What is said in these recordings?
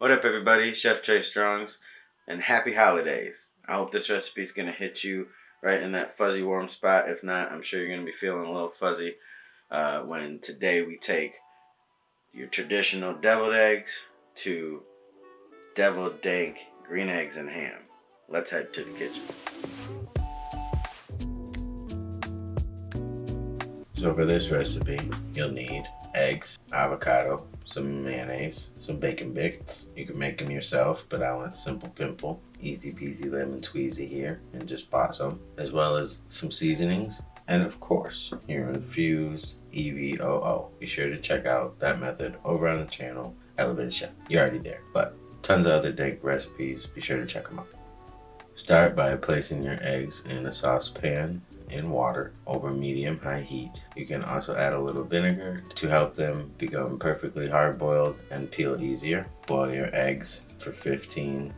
What up, everybody? Chef Trey Strongs, and happy holidays. I hope this recipe is going to hit you right in that fuzzy warm spot. If not, I'm sure you're going to be feeling a little fuzzy when today we take your traditional deviled eggs to deviled dank green eggs and ham. Let's head to the kitchen. So for this recipe, you'll need eggs, avocado, some mayonnaise, some bacon bits. You can make them yourself, but I went simple pimple. Easy peasy lemon squeezy here, and just bought some, as well as some seasonings, and of course, your infused EVOO. Be sure to check out that method over on the channel, Elevated Chef. You're already there, but tons of other dank recipes. Be sure to check them out. Start by placing your eggs in a saucepan in water over medium-high heat. You can also add a little vinegar to help them become perfectly hard-boiled and peel easier. Boil your eggs for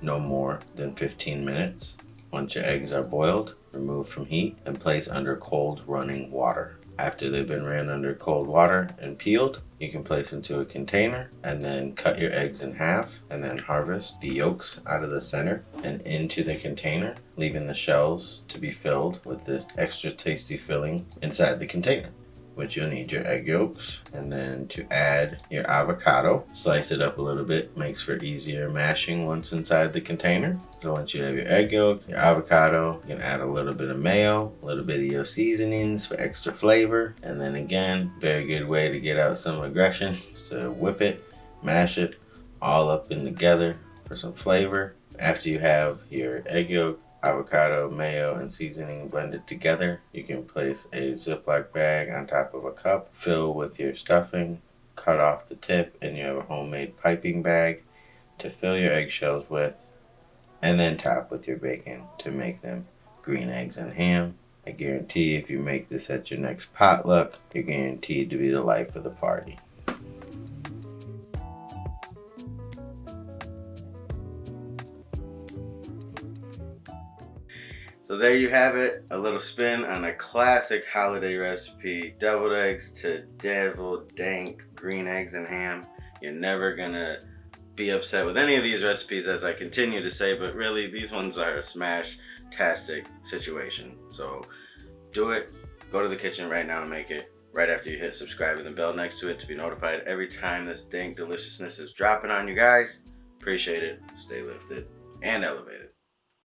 no more than 15 minutes. Once your eggs are boiled, remove from heat and place under cold running water. After they've been ran under cold water and peeled, you can place into a container and then cut your eggs in half and then harvest the yolks out of the center and into the container, leaving the shells to be filled with this extra tasty filling inside the container, which you'll need your egg yolks, and then to add your avocado. Slice it up a little bit, makes for easier mashing once inside the container. So once you have your egg yolk, your avocado, you can add a little bit of mayo, a little bit of your seasonings for extra flavor, and then again, very good way to get out some aggression is to whip it, mash it all up in together for some flavor. After you have your egg yolk, avocado, mayo, and seasoning blended together, you can place a Ziploc bag on top of a cup, fill with your stuffing, cut off the tip, and you have a homemade piping bag to fill your eggshells with, and then top with your bacon to make them green eggs and ham. I guarantee if you make this at your next potluck, you're guaranteed to be the life of the party. So there you have it, a little spin on a classic holiday recipe, deviled eggs to deviled dank green eggs and ham. You're never gonna be upset with any of these recipes, as I continue to say, but really these ones are a smash-tastic situation. So do it, go to the kitchen right now and make it. Right after you hit subscribe and the bell next to it to be notified every time this dank deliciousness is dropping on you guys. Appreciate it, stay lifted and elevated.